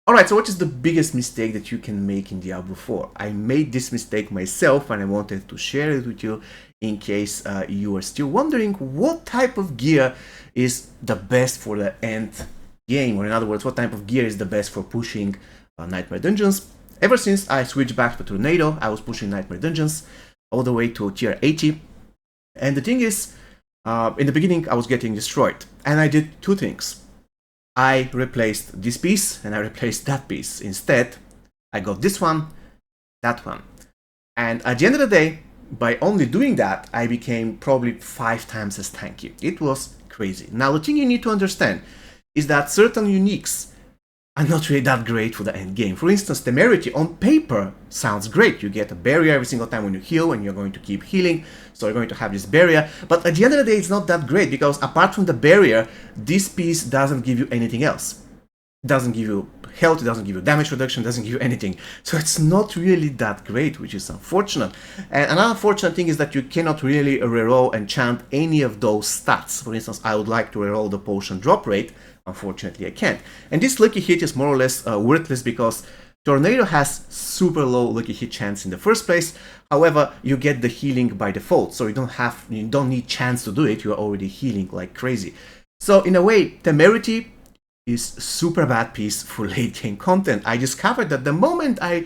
Alright, so what is the biggest mistake that you can make in Diablo 4? I made this mistake myself and I wanted to share it with you in case you are still wondering what type of gear is the best for the end game, or in other words, what type of gear is the best for pushing Nightmare Dungeons. Ever since I switched back to Tornado, I was pushing Nightmare Dungeons all the way to tier 80. And the thing is, in the beginning I was getting destroyed, and I did two things. I replaced this piece and I replaced that piece. Instead, I got this one, that one. And at the end of the day, by only doing that, I became probably 5 times as tanky. It was crazy. Now, the thing you need to understand is that certain uniques are not really that great for the end game. For instance, Temerity on paper sounds great. You get a barrier every single time when you heal, and you're going to keep healing, so you're going to have this barrier. But at the end of the day, it's not that great, because apart from the barrier, this piece doesn't give you anything else. It doesn't give you health, it doesn't give you damage reduction, it doesn't give you anything. So it's not really that great, which is unfortunate. And another unfortunate thing is that you cannot really reroll and chant any of those stats. For instance, I would like to reroll the potion drop rate. Unfortunately, I can't. And this lucky hit is more or less worthless, because Tornado has super low lucky hit chance in the first place. However, you get the healing by default, so you don't need chance to do it. You are already healing like crazy. So in a way, Temerity is super bad piece for late game content. I discovered that the moment I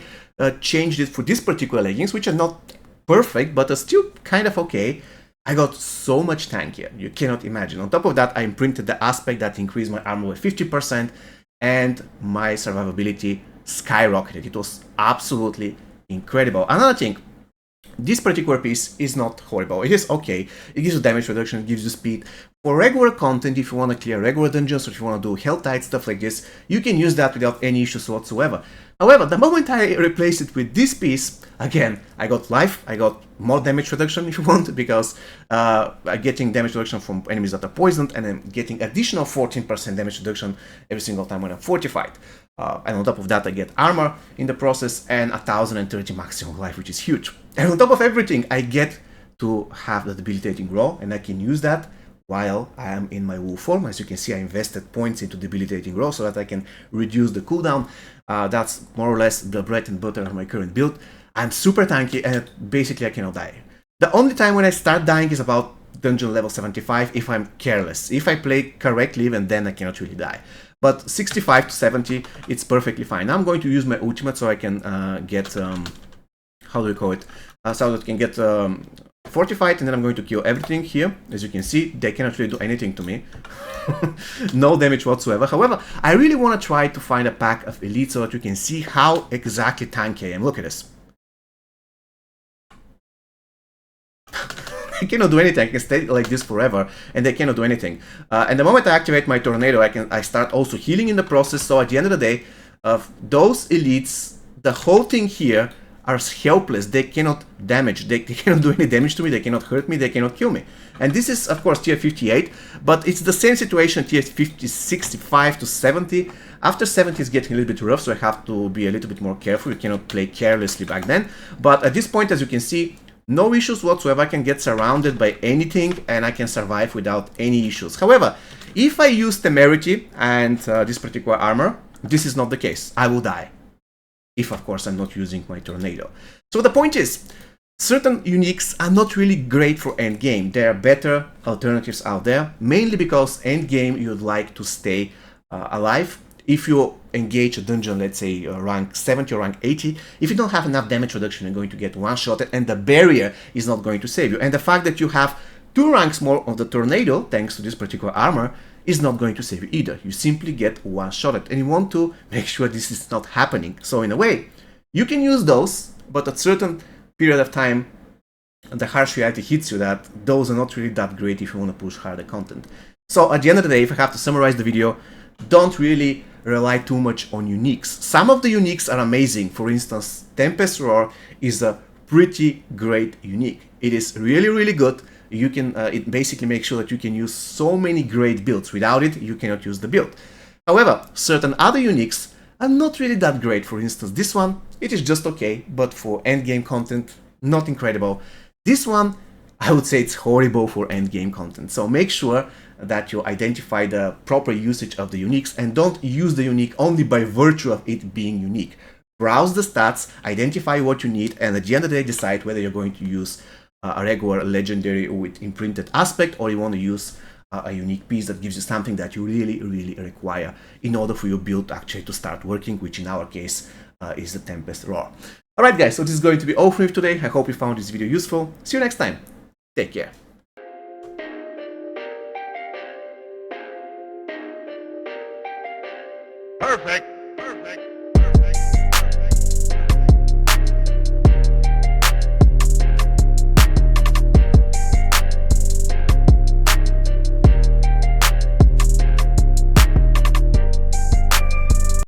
changed it for this particular leggings, which are not perfect but are still kind of okay, I got so much tankier, you cannot imagine. On top of that, I imprinted the aspect that increased my armor by 50%, and my survivability skyrocketed. It was absolutely incredible. Another thing, this particular piece is not horrible. It is okay. It gives you damage reduction, it gives you speed. For regular content, if you want to clear regular dungeons, or if you want to do health tight stuff like this, you can use that without any issues whatsoever. However, the moment I replace it with this piece, again, I got life, I got more damage reduction if you want, because I'm getting damage reduction from enemies that are poisoned, and I'm getting additional 14% damage reduction every single time when I'm fortified. And on top of that, I get armor in the process, and 1030 maximum life, which is huge. And on top of everything, I get to have the debilitating roll, and I can use that while I am in my WoW form. As you can see, I invested points into debilitating roll so that I can reduce the cooldown. That's more or less the bread and butter of my current build. I'm super tanky, and basically I cannot die. The only time when I start dying is about dungeon level 75 if I'm careless. If I play correctly, even then I cannot really die. But 65 to 70, it's perfectly fine. Now I'm going to use my ultimate so I can get, how do we call it? So that I can get fortified, and then I'm going to kill everything here. As you can see, they cannot really do anything to me. No damage whatsoever. However, I really want to try to find a pack of elite so that you can see how exactly tanky I am. Look at this. I cannot do anything. I can stay like this forever, and they cannot do anything. And the moment I activate my tornado, I start also healing in the process. So at the end of the day, those elites, the whole thing here are helpless. They cannot damage. They cannot do any damage to me. They cannot hurt me. They cannot kill me. And this is, of course, tier 58, but it's the same situation tier 50, 65 to 70. After 70 is getting a little bit rough, so I have to be a little bit more careful. You cannot play carelessly back then. But at this point, as you can see, no issues whatsoever. I can get surrounded by anything, and I can survive without any issues. However, if I use Temerity and this particular armor, this is not the case. I will die. If, of course, I'm not using my tornado. So the point is, certain uniques are not really great for endgame. There are better alternatives out there, mainly because endgame you'd like to stay alive. If you engage a dungeon, let's say rank 70 or rank 80, if you don't have enough damage reduction, you're going to get one-shotted, and the barrier is not going to save you. And the fact that you have 2 ranks more of the tornado, thanks to this particular armor, is not going to save you either. You simply get one-shotted, and you want to make sure this is not happening. So in a way, you can use those, but at certain period of time, the harsh reality hits you that those are not really that great if you want to push harder content. So at the end of the day, if I have to summarize the video, don't really rely too much on uniques. Some of the uniques are amazing. For instance, Tempest Roar is a pretty great unique. It is really, really good. You can it basically makes sure that you can use so many great builds. Without it, you cannot use the build. However, certain other uniques are not really that great. For instance, this one, it is just okay, but for endgame content, not incredible. This one, I would say it's horrible for endgame content. So make sure that you identify the proper usage of the uniques and don't use the unique only by virtue of it being unique. Browse the stats, identify what you need, and at the end of the day decide whether you're going to use a regular legendary with imprinted aspect, or you want to use a unique piece that gives you something that you really, really require in order for your build actually to start working, which in our case is the Tempest Roar. Alright guys, so this is going to be all from me today. I hope you found this video useful. See you next time. Take care. Perfect.